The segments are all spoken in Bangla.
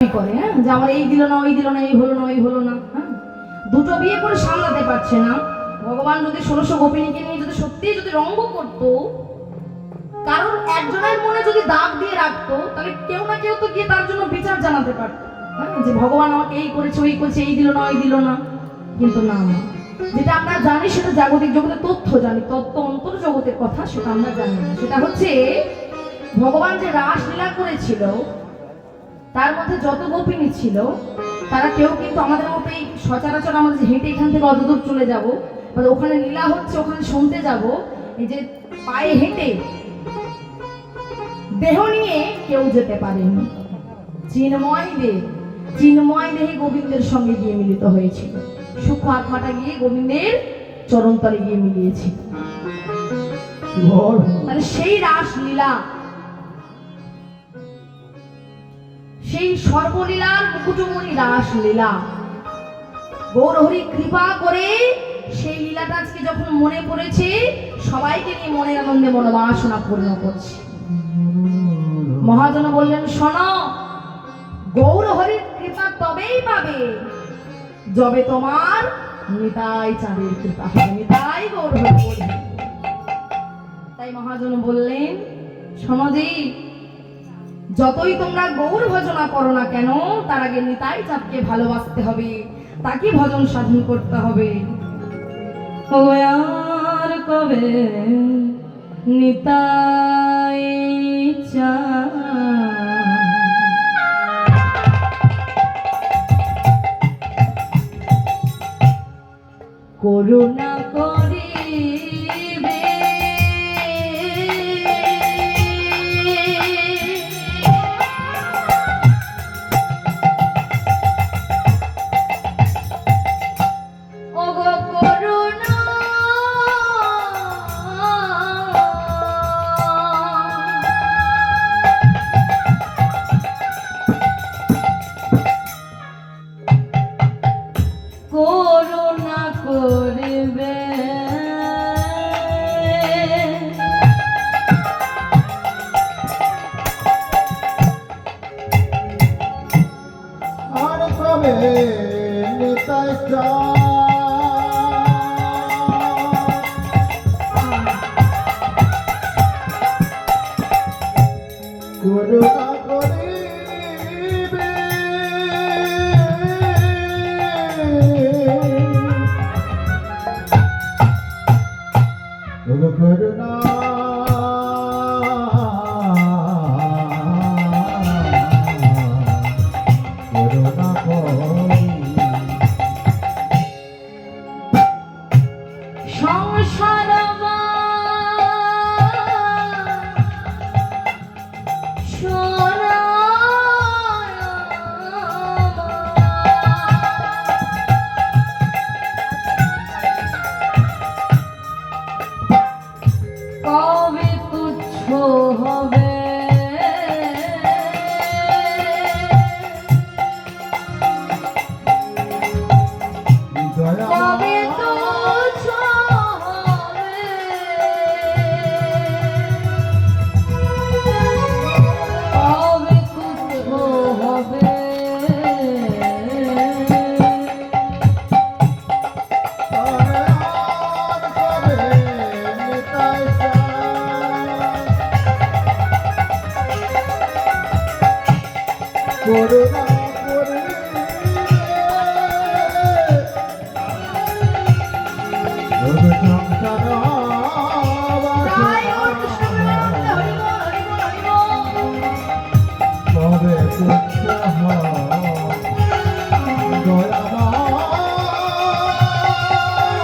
করে, হ্যাঁ, যে আমার এই দিল না, ওই দিল না, এই হলো না, ওই হলো না, হ্যাঁ, দুটো বিয়ে করে সামলাতে পারছে না। ভগবান যদি 1600 গোপিনীকে নিয়ে যদি সত্যি যদি রঙ্গ করতো, কারণ একজনের মনে যদি দাগ দিয়ে রাখতো, তাহলে কেউ না কেউ তো গিয়ে তার জন্য বিচার জানাতে পারতো, হ্যাঁ, যে ভগবান আমাকে এই করেছে, ওই করেছে, এই দিল না, ওই দিল না। কিন্তু না, যেটা আমরা জানি সেটা জাগতিক জগতের তথ্য জানি, তত্ত্ব অন্তর জগতের কথা সেটা আমরা জানি না। সেটা হচ্ছে ভগবান যে রাসলীলা করেছিল, তার মধ্যে যত গোপিনী ছিল তারা কেউ কিন্তু আমাদের মতো এই সচরাচর আমরা যে হেঁটে এখান থেকে অতদূর চলে যাব, ওখানে লীলা হচ্ছে ওখানে শুনতে যাব, এই যে পায়ে হেঁটে দেহ নিয়ে কেউ যেতে পারেনি। চিন্ময় দেহে গোবিন্দের সঙ্গে গিয়ে মিলিত হয়েছিল, সূক্ষ্ম আত্মাটা গিয়ে গোবিন্দের চরণতলে গিয়ে মিলিয়েছিল। তাহলে সেই রাসলীলা, সেই সর্বলীলার মুকুটমণি রাসলীলা, গৌরহরি কৃপা করে সেই লীলাটা আজকে যখন মনে পড়েছে, সবাইকে নিয়ে মনের আনন্দে মনোবাসনা পূর্ণ করছে। মহাজন বললেন, শোনো, গৌরহরির কৃপা তবেই পাবে যবে তোমার নিতাই চাঁদের কৃপা হবে, নিতাই গৌরহরি বললেন। তাই মহাজন বললেন, শোনো জি, যতই তোমরা গৌর ভজনা করো না কেন, তার আগে নিতাই চাঁদকে ভালোবাসতে হবে, তাকে ভজন সাধন করতে হবে। ও আর কবে নিতাই চাঁদ করুণা করিবে, করুণা করবে, আর কবে নিতাই চাঁদ করুণা করিবে, করুণা সংসার সোনা কবে তুচ্ছ হবে, কবে তুচ্ছ হবে, কবে তুচ্ছ হবে, করুণা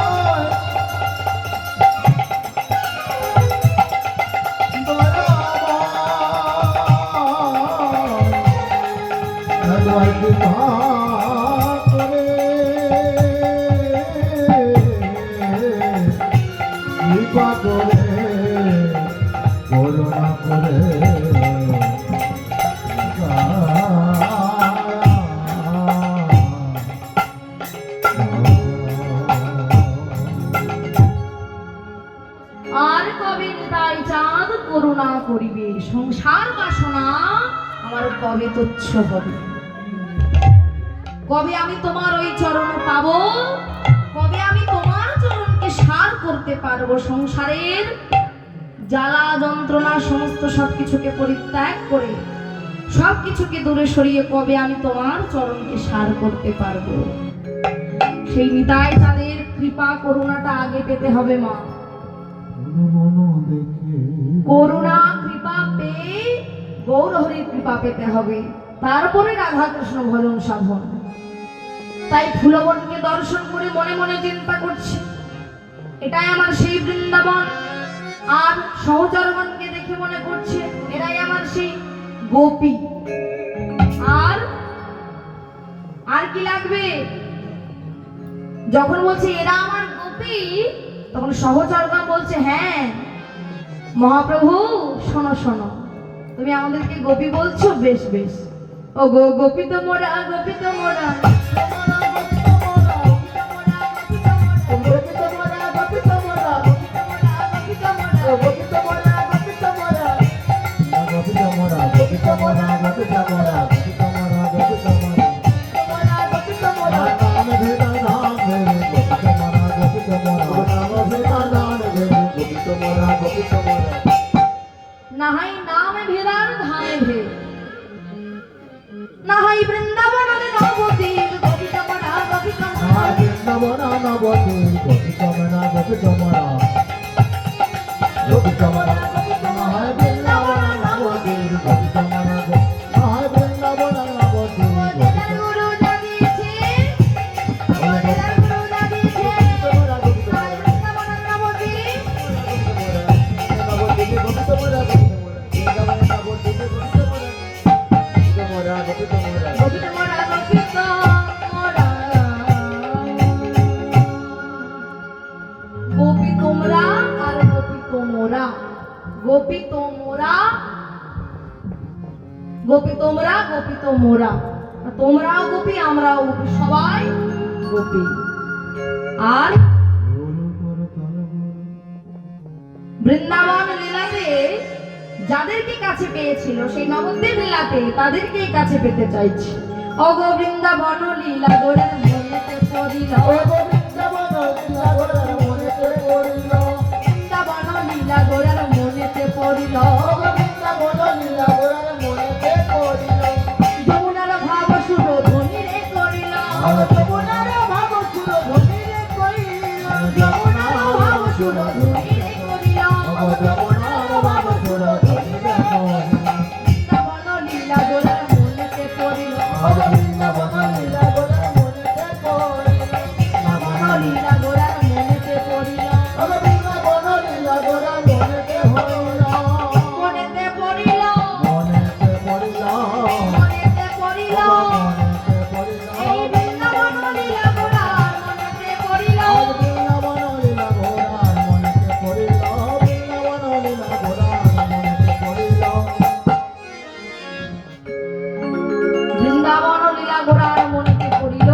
করুণা করে আর কবে নিতাই চাঁদ করুণা করিবে, সংসার বাসনা আমার কবে তুচ্ছ হবে। কবে আমি তোমার ওই চরণ পাবো, কবে আমি তোমার চরণকে সার করতে পারবো, সংসারের জ্বালা যন্ত্রণা সমস্ত সবকিছুকে পরিত্যাগ করে সবকিছুকে দূরে সরিয়ে কবে আমি তোমার চরণকে সার করতে পারবো। সেই নিতাই চাঁদের কৃপা করুণাটা আগে পেতে হবে মা। করুণা কৃপা পেয়ে গৌরহরির কৃপা পেতে হবে, তারপরে রাধা কৃষ্ণ ভজন সাধন। তাই ফুলবনকে দর্শন করে মনে মনে চিন্তা করছি এটাই আমার সেই বৃন্দাবন, আর সহচরগণকে দেখে মনে করছে এরাই আমার সেই গোপী। আর আর কি লাগবে? যখন বলছে এরা আমার গোপী, তখন সহচরগণ বলছে হ্যাঁ মহাপ্রভু শোনো শোনো, তুমি আমাদেরকে গোপী বলছো, বেশ বেশ, ও গো গোপী তো মোরা, গোপী তো মোরা, নাহাই নাম ভেরার ধামে ভে, নাহাই বৃন্দাবনে নবদ্বীপ, গোপী তোমরা, গোপী তোমরা, বৃন্দাবন নবদ্বীপ, গোপী তোমরা, গোপী তোমরা, গোপী তোমরা, নাহায় বৃন্দাবন নবদ্বীপ, গোপী তোমরা, নাহায় বৃন্দাবন নবদ্বীপ, গোপী গুরু জাগিয়েছে, আমাদের গুরু জাগিয়েছে, বৃন্দাবন নবদ্বীপ, গোপী তোমরা, গোপী তোমরা, গোপী তোমরা আর গোপী তোমরা, গোপী তোমরা, গোপী তোমরা, গোপী তোমরা, তোমরাও গোপী আমরাও গোপী, সবাই গোপী। আর বৃন্দাবন লীলাতে যাদেরকে কাছে পেয়েছিল, সেই নবদ্বীপ লীলাতে তাদেরকেই কাছে পেতে চাইছে। অগ বৃন্দাবন লীলা গোড়ার মনেতে পড়িল, বৃন্দাবন লীলা গোড়ার মনেতে পড়িল, যমুনার ভাব সুর ধ্বনি রে করিল, যমুনার ভাব সুর ধ্বনি রে করিল, যমুনার ভাব সুর ধ্বনি রে করিল, বৃন্দাবন লীলা গোড়ার মনেতে পড়িল, বৃন্দাবন লীলা গোড়ার মনেতে পড়িল, লীলা গোড়ার মনেতে পড়িল, মনেতে পড়িল, মনেতে পড়িল, এই বৃন্দাবন লীলা গোড়ার মনেতে পড়িল, বৃন্দাবন লীলা গোড়ার মনেতে পড়িল,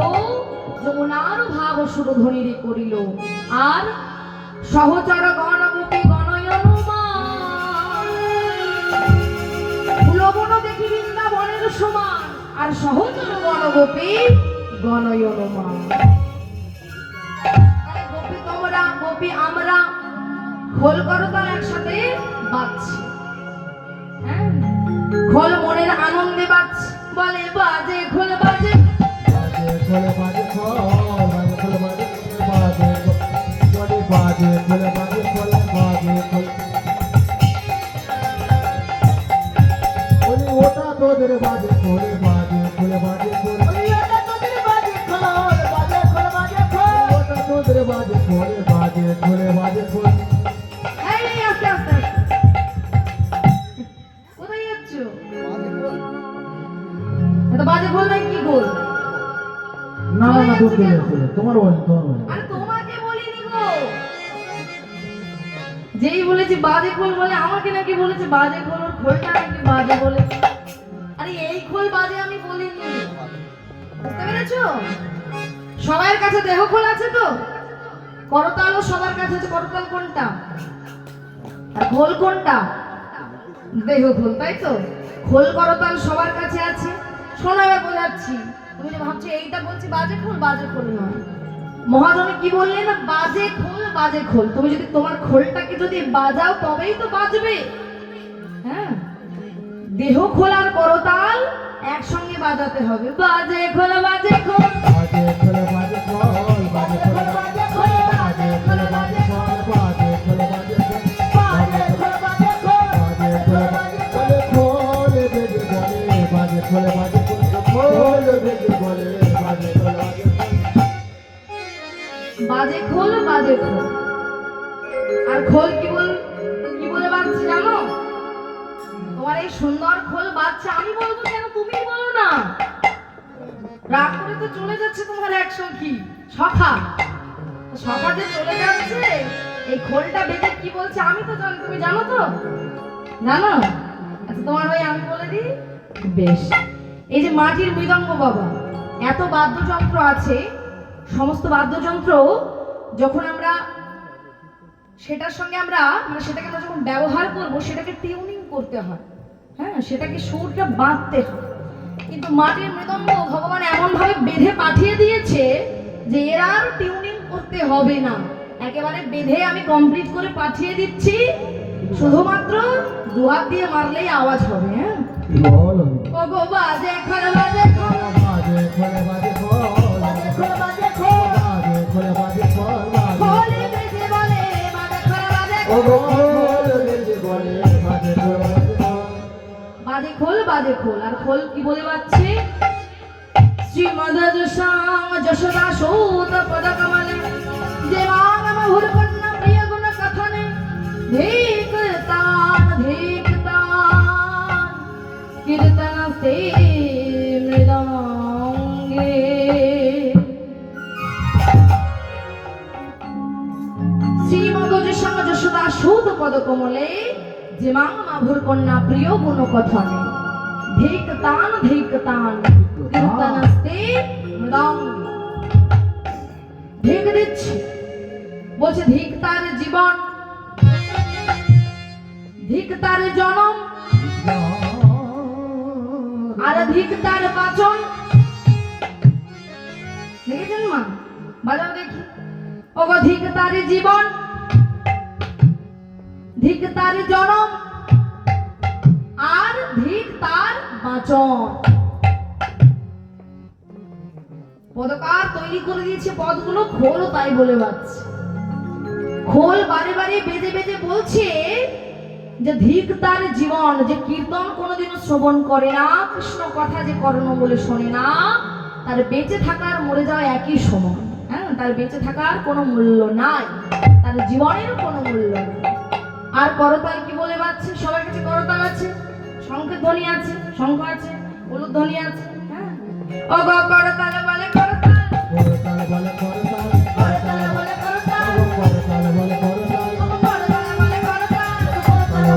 যমুনার ভাব সুরধ্বনি করিল, আর সহচর গণ গোপী গণয়নুমান, ফুলবন দেখি বৃন্দাবনের সমান, আর সহচর গণ গোপী গণয়নুমান। গোপী তোমরা, গোপী আমরা, খোল করতাল একসাথে বাজছে, হ্যাঁ খোল মনের আনন্দে বাজছে, বলে বাজে খোল বাজে, ওটা তোদের বাজে খোলে বাজে খোলে বাজে খোলে, ওটা তোদের বাজে খোলে বাজে খোলে বাজে খোলে, ওটা তোদের বাজে খোলে বাজে খোলে বাজে খোলে। এই আস্তে আস্তে আস্তে। কোথায় যাচ্ছ? এত বাজে খোল নাই কি খোল? না না দূর চলে এসেছে, তোমার বলি তোমার বলি। আরে তোমাকে বলিনি গো, যেই বলেছি বাজে খোল বলে আমাকে নাকি বলেছে বাজে খোল, ওর খোলটা নাকি বাজে বলে। আরে এই খোল বাজে আমি বলিনি, বুঝতে পেরেছো? সবার কাছে দেহ খোল আছে তো, করতালও সবার কাছে আছে, করতাল কোনটা আর খোল কোনটা? দেহ খোল, তাই তো? খোল করতাল সবার কাছে আছে, শোনো এবার বোঝাচ্ছি। তুমি যে ভাবছো এইটা বলছি বাজে খোল নয়। মহাজনে কি বললেন না, বাজে খোল। তুমি যদি তোমার খোলটাকে যদি বাজাও তবেই তো বাজবে। হ্যাঁ, দেহ খোল আর করতাল একসঙ্গে বাজাতে হবে। বাজে খোল বাজে খোল বাজে খোল বাজে খোল বাজে খোল বাজে খোল বাজে খোল বাজে খোল বাজে খোল বাজে খোল বাজে খোল বাজে খোল বাজে খোল বাজে খোল খোল বেজে বলে বাজে খোল বাজে খোল বেজে বলে বাজে খোল বাজে খোল বাজে খোল। আর খোল কি বলে বাজছে জানো? তোমার এই সুন্দর খোল বাজছে, আমি বলবো কেন, তুমি বলো না। রাগ করে তো চলে যাচ্ছে তোমার এক সখী সখা যে চলে যাচ্ছে, এই খোলটা বেজে কি বলছে আমি তো জানি। তুমি জানো তো? জানো? আচ্ছা তোমার ভাই আমি বলে দিই। বেশ, এই যে মাটির মৃদঙ্গ বাবা, এত বাদ্যযন্ত্র আছে, সমস্ত বাদ্যযন্ত্র যখন আমরা সেটার সঙ্গে সেটাকে আমরা যখন ব্যবহার করব, সেটাকে টিউনিং করতে হয়। হ্যাঁ, সেটাকে সুরটা বাঁধতে হয়। কিন্তু মাটির মৃদঙ্গ ভগবান এমন ভাবে বেঁধে পাঠিয়ে দিয়েছে যে এর আর টিউনিং করতে হবে না, একেবারে বেঁধে আমি কমপ্লিট করে পাঠিয়ে দিচ্ছি। শুধুমাত্র দুহাত দিয়ে মারলেই আওয়াজ হবে। হ্যাঁ, ও গো বাজে খোল বাজে খোল বাজে খোল বাজে খোল বাজে খোল বাজে খোল বাজে খোল বাজে খোল খোল বেজে বলে বাজে খোল বাজে ও খোল খোল বেজে বলে বাজে খোল বাজে খোল বাজে খোল বাজে খোল। আর খোল কি বলে বাজছে? শ্রীমদ যশোদা সৌত পদ কমলে যে মানব হুরকন্যা প্রিয় গুণ কথনে ধীক তান কীর্তন সে মৃদঙ্গে। শ্রীমদ যশোদা সৌত পদ কমলে যে মাভুর কন্যা প্রিয় গুণ কথনে ধিক তান কীর্তনস্তে মৃদঙ্গে। ধিক দিচ্ছে, বলছে ধিক তার জীবন, ধিক তার জনম, আর ধিক তার পাচন। দেখেছেন মা? বাজাও দেখি। ওগো ধিক তার জীবন, ধিক তার জনম, আর ধিক তার বাচন। পদকার তৈরি করে দিয়েছে পদগুলো, খোল তাই বলে বাজছে। খোল বারে বারে বেজে বেজে বলছে যে ধিক তার জীবন, যে কীর্তন কোনোদিনও শ্রবণ করে না, কৃষ্ণ কথা যে কর্ণ বলে শোনে না, তার বেঁচে থাকার মরে যাওয়া একই সমান। হ্যাঁ, তার বেঁচে থাকার কোনো মূল্য নাই, তার জীবনের কোনো মূল্য নাই। আর করতাল কি বলে বাজছে? সবার কাছে করতাল আছে, শঙ্খের ধ্বনি আছে, শঙ্খ আছে, উলুর ধ্বনি আছে। হ্যাঁ, ও গো করতাল বলে করতাল, করতাল বলে করতাল করতাল বলে করতাল, করতাল বলে করতাল ও গো করতাল বলে করতাল,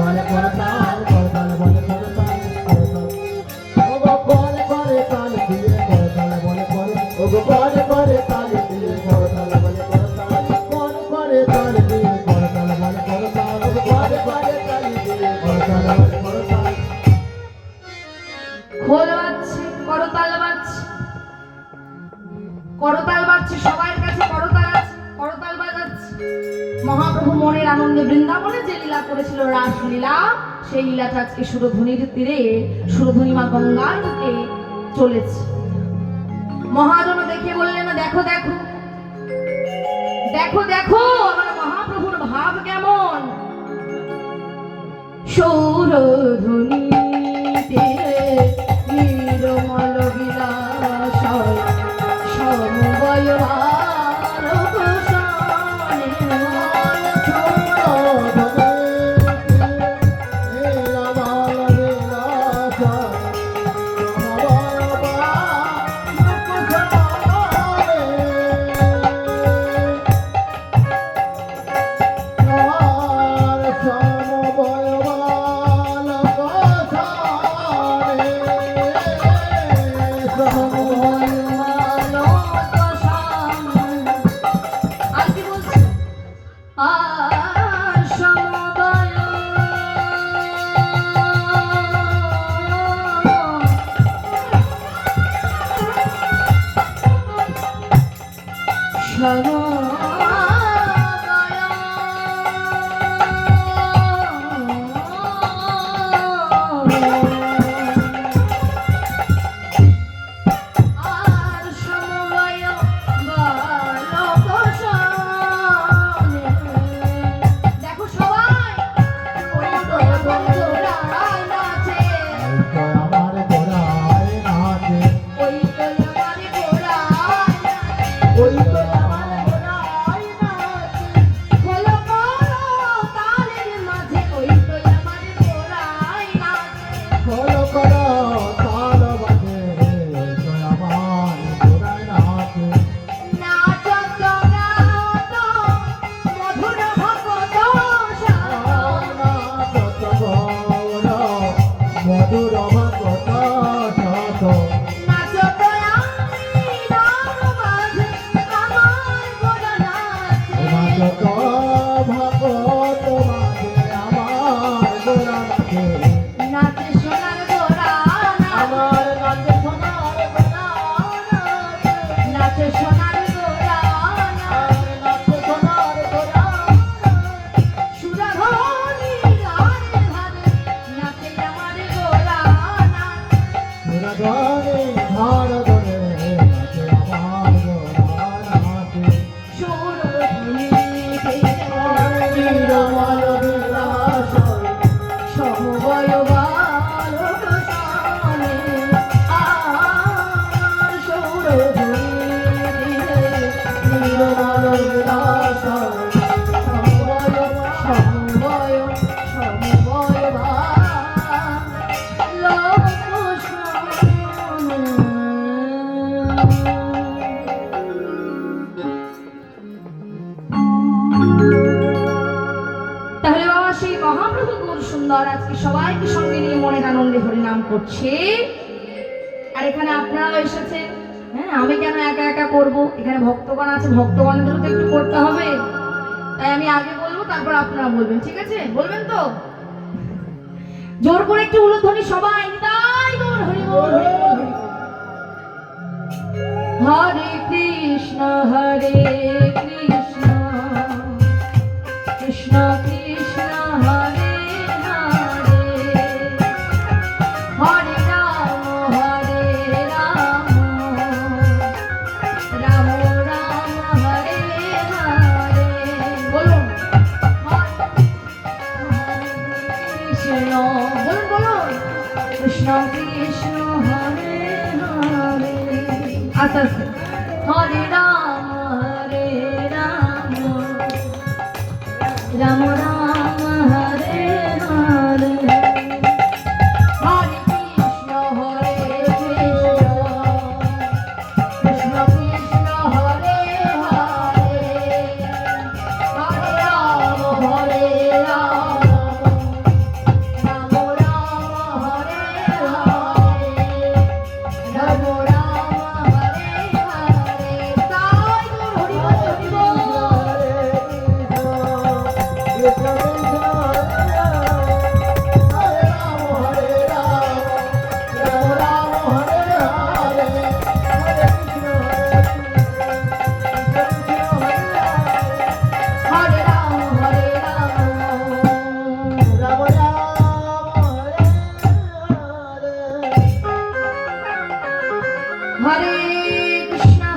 বলে করতাল করতাল বলে করতাল ও গো করে তাল দিয়ে করতাল বলে কর ও গো করে তাল দিয়ে করতাল বলে করতাল করে তাল দিয়ে করতাল বলে করতাল ও গো করে তাল দিয়ে করতাল বলে করতাল। খোল বাজছে, করতাল বাজছে, করতাল বাজছে, সবার কাছে করতাল আছে, করতাল বাজাচ্ছে। মহাপ্রভু মনের আনন্দে বৃন্দাবনে যে লীলা করেছিল, রাসলীলা, সেই লীলাটা আজকে সুরধ্বনির তীরে, সুরধ্বনি মা গঙ্গার বুকে চলেছে। মহাজন দেখে বললেন, দেখো দেখো দেখো দেখো আমার মহাপ্রভুর ভাব কেমন। সৌরধ্বনিতে নির্মল বিলাস সমবয় আর সময় ভালোবাসনে। দেখো সবাই ওই তো আমার গোড়ায় নাচে, আমার গোড়ায় নাচে, ওই তো আমার গোড়ায় নাচে। ওই তো আমার গোড়ায় নাচে। খোলো করো তালের মাঝে, ওই তো আমার গোড়ায় নাচে। খোলো করো তাল বাজে, ওই তো আমার গোড়ায় নাচে। নাচো গাতো মধুর ভগত সাধন। নাচত গৌর মধুর ভগত শত। নাচো আমি রাম মাঝে, আমার গোড়া নাচে। নাচত ভগত মাঝে আমার গোড়া নাচে। নাচে সোনার গোড়া নাচে, আমার নাচে সোনার গোড়া নাচে। নাচে সোনার গোড়া নাচে। আমার নাচে সোনার গোড়া সুরাধনী ধারে ধারে নাচে আমার গোড়া নাচে। সুরধরে ধার ধরে নাচে আমার গোড়া নাচে। সুরধনী নিরমল বিলাসয় সমবয় ভালোবাসনে। আমার সুরধনী নিরমল বিলাসয় সমবয় তাহলে বাবা সেই মহাপ্রভু গৌর সুন্দর আজকে সবাইকে সঙ্গে নিয়ে মনের আনন্দে হরিনাম করছে। আর এখানে আপনারাও এসেছেন। হ্যাঁ, আমি কেন একা একা করব? এখানে ভক্তগণ আছে, ভক্তগণদেরও তো একটু করতে হবে। তাই আমি আগে বলবো, তারপর আপনারা বলবেন। ঠিক আছে? বলবেন তো? জোর করে একটু উলুধ্বনি সবাই। নিতাই গৌর হরি বল, হরি বল, হরি বল। হরে কৃষ্ণ কৃষ্ণ কৃষ্ণ কৃষ্ণ হরে হরে, হরে রাম রাম রাম হরে হরে। বলুন কৃষ্ণ, বলুন বলুন কৃষ্ণ কৃষ্ণ হরে হরে। আস্তে আস্তে। হরে রাম রাম রাম হরে হরে, হরে কৃষ্ণ কৃষ্ণ কৃষ্ণ হরে হরে, হরে রাম রাম রাম হরে হরে, রাম রাম হরে হরে। তাই তো হরি বল, হরি বল। হরে রাম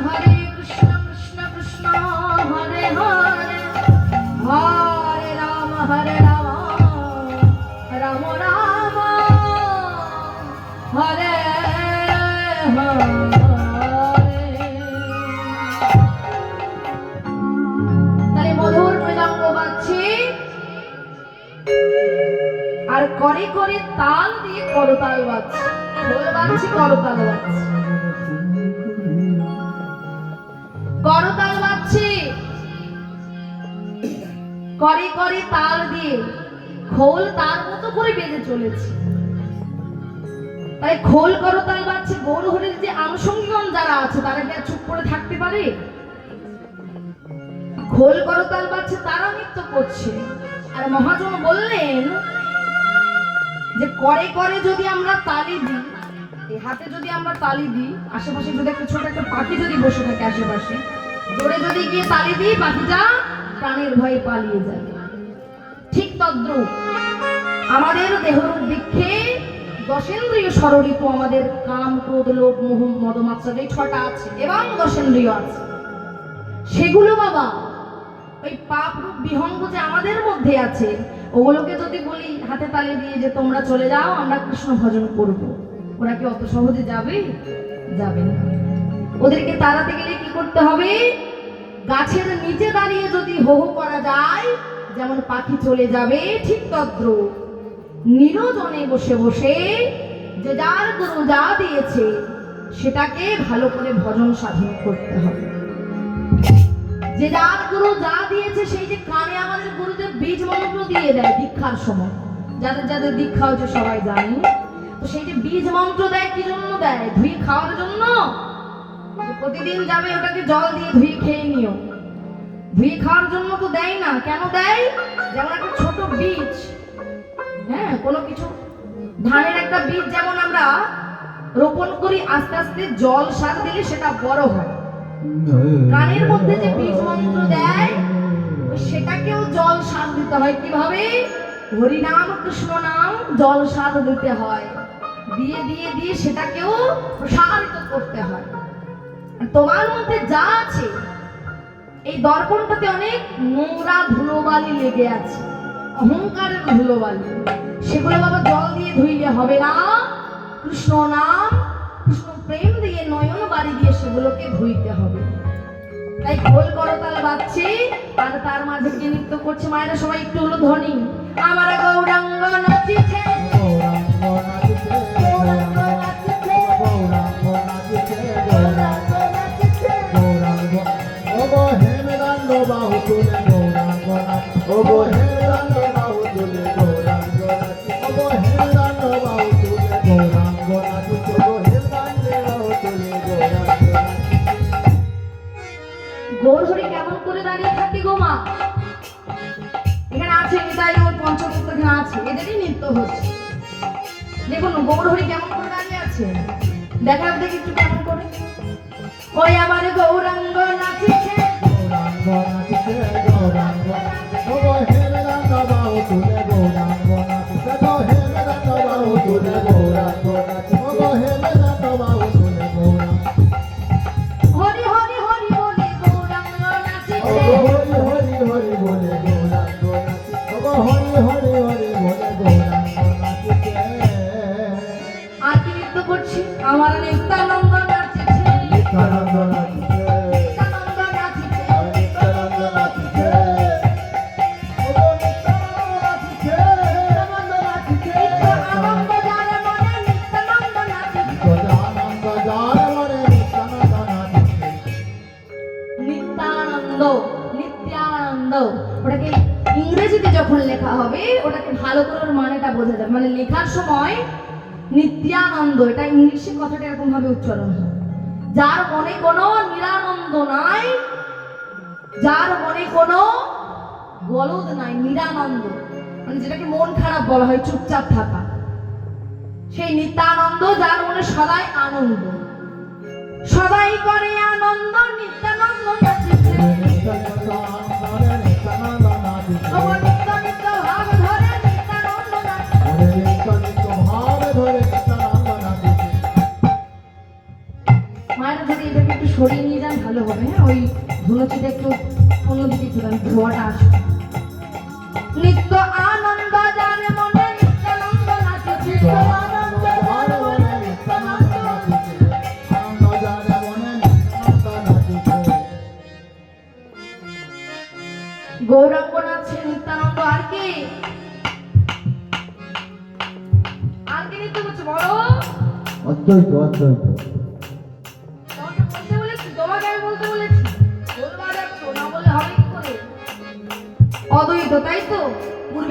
হরে কৃষ্ণ কৃষ্ণ কৃষ্ণ হরে হরে, হরে রাম রাম রাম হরে হরে। তাহলে মধুর মৃদঙ্গ বাজছে আর করে করে তাল দিয়ে করতাল বাজছে। ঢোল বাজছে, করতাল বাজছে, করতাল বাজছে। করে করে তাল দিয়ে খোল তার মতো করে বেজে চলেছে। তাই খোল করতাল বাজছে। গৌর হরির যে আনুষঙ্গিকগণ যারা আছে তারা কি আর চুপ করে থাকতে পারে? খোল করতাল বাজছে, তারা নৃত্য করছে। আর মহাজন বললেন যে করে করে যদি আমরা তালি দিই, এই হাতে যদি আমরা তালি দিই, আশেপাশে যদি একটা ছোট একটা পাখি যদি বসে থাকে আশেপাশে, জোরে যদি গিয়ে তালি দিই পাখিটা প্রাণের ভয়ে পালিয়ে যাবে। ঠিক তদ্রূপ আমাদের দেহরূপ বৃক্ষে দশেন্দ্রিয় ষড়ঋতু আমাদের কাম, ক্রোধ, লোভ, মোহ, মদ, মাৎসর্য এই 6টা আছে এবং দশেন্দ্রিয় আছে। সেগুলো বাবা ওই পাপ রূপ বিহঙ্গ যে আমাদের মধ্যে আছে, ওগুলোকে যদি বলি হাতে তালি দিয়ে যে তোমরা চলে যাও, আমরা কৃষ্ণ ভজন করব, ওরা কি অত সহজে যাবে? যাবে না। ওদেরকে তাড়াতে গেলে কি করতে হবে? গাছের নিচে দাঁড়িয়ে যদি হো হো করা যায়, যেমন পাখি চলে যাবে, ঠিক তদ্রূপ নিরজনে বসে বসে যে যার গুরু যা দিয়েছে সেটাকে ভালো করে ভজন সাধন করতে হবে। যে যার গুরু যা দিয়েছে, সেই যে কানে আমাদের গুরুদেব বীজ মন্ত্র দিয়ে দেয় দীক্ষার সময়, যাদের যাদের দীক্ষা হচ্ছে সবাই জানি, তো সেই যে বীজ মন্ত্র দেয় কি জন্য দেয়? ধুয়ে খাওয়ার জন্য। প্রতিদিন যাবে ওটাকে জল দিয়ে ধুয়ে খেয়ে নিও, ধুয়ে খাওয়ার জন্য তো দেয় না। কেন দেয়? যেমন একটা ছোট বীজ, হ্যাঁ, কোনো কিছু ধানের একটা বীজ যেমন আমরা রোপণ করি, আস্তে আস্তে জল সার দিলে সেটা বড় হয়। কানের মধ্যে যে বীজ মন্ত্র দেয় সেটাকেও জল সার দিতে হয়। কিভাবে? হরি নাম কৃষ্ণ নাম জল সার দিতে হয়, দিয়ে দিয়ে দিয়ে সেটাকেও প্রসারিত করতে হয়। তোমার মধ্যে যা আছে, এই দর্পণটাতে অনেক নোংরা ধুলোবালি লেগে আছে, অহংকারের ধুলোবালি, সেগুলো বাবা জল দিয়ে ধুইলে হবে না। কৃষ্ণ নাম, কৃষ্ণ প্রেম দিয়ে, নয়ন বাড়ি দিয়ে সেগুলোকে ধুইতে হবে। তাই খোল করতাল বাজছে আর তার মাঝে কে নৃত্য করছে? মায়েরা সবাই একটু হলো ধ্বনি। আমার গৌরাঙ্গ নাচিছে, গৌরাঙ্গ নাচিছে, গৌরাঙ্গ নাচিছে, গৌরাঙ্গ নাচিছে, গৌরাঙ্গ। ও গো হেমরাঙ্গ বাহু তুলে গৌরাঙ্গ নাচ, ও গো হেমরাঙ্গ বাহু তুলে গৌরাঙ্গ নাচ, ও গো হেমরাঙ্গ বাহু তুলে গৌরাঙ্গ নাচ, ও গো হেমরাঙ্গ বাহু তুলে গৌরাঙ্গ নাচ। গৌরহরি কেমন করে দাঁড়িয়ে থাকি গো মা? এখানে আছে নিতাই গৌর পঞ্চভক্ত, এখানে আছে, এদেরই নৃত্য হচ্ছে। দেখুন গৌরহরি কেমন করে দাঁড়িয়ে আছে, দেখার দেখি একটু কেমন করে। ওই আমার গৌরাঙ্গ নাচিছে, গৌরাঙ্গ নাচিছে, গৌরাঙ্গ। ও গো হেমরাঙ্গ বাহু তুলে গৌরাঙ্গ নাচিছে, গো হেমরাঙ্গ বাহু তুলে গৌরাঙ্গ নাচিছে, ও গো হেমরাঙ্গ বাহু তুলে গৌরাঙ্গ। হরি হরি হরি বলে গৌরাঙ্গ নাচিছে, ও গো হরি হরি হরি বলে গৌরাঙ্গ নাচিছে, ও গো হরি হরি হরি বলে গৌরাঙ্গ নাচিছে। আর কি নৃত্য করছি? আমার নিত্যানন্দ নাচিছে, নিত্যানন্দ নাচিছে, নিত্যানন্দ নাচিছে, নিত্যানন্দ নাচিছে, ও গো নিত্যানন্দ নাচিছে, নিত্যানন্দ নাচিছে। আনন্দ যার মনে নিত্যানন্দ নাচিছে, আনন্দ যার মনে নিত্যানন্দ নাচিছে। নিত্যানন্দ, নিত্যানন্দ, ওটাকে ইংরেজিতে যখন লেখা হবে ওটাকে ভালো করে ওর মানেটা বোঝা যাবে। মানে লেখার সময় নিত্যানন্দ, এটা ইংলিশে কথাটা এরকম ভাবে উচ্চারণ হয়। যার মনে কোনো নিরানন্দ নাই, যার মনে কোনো গলদ নাই, নিরানন্দ, মানে যেটাকে মন খারাপ বলা হয়, চুপচাপ থাকা, সেই নিত্যানন্দ। যার মনে সদাই আনন্দ, সদাই করে আনন্দ, নিত্যানন্দ নাচিছে, নিত্যানন্দ নাচিছে, ও নিত্য নিত্য ভাব ধরে নিত্যানন্দ নাচিছে, নিত্য নিত্য ভাব ধরে নিত্যানন্দ নাচিছে। মায়েরা যদি এটাকে একটু সরিয়ে নিয়ে যান ভালো হবে, হ্যাঁ, ওই ধুনুচিটা একটু অন্যদিকে চলেন, ধোয়াটা আসবে। নিত্য আনন্দ যার মনে নিত্যানন্দ নাচিছে, আনন্দ যার মনে নিত্যানন্দ নাচিছে, আনন্দ যার মনে নিত্যানন্দ নাচিছে। গৌরাঙ্গ নাচছে, নিত্যানন্দ। আর কি? আর কি নৃত্য করছে বলো? অদ্বৈত, অদ্বৈত। তোমাকে বলতে বলেছি, তোমাকে আমি বলতে বলেছি, বলবা যাচ্ছ না বলে হবে কি করে? অদ্বৈত, তাই তো?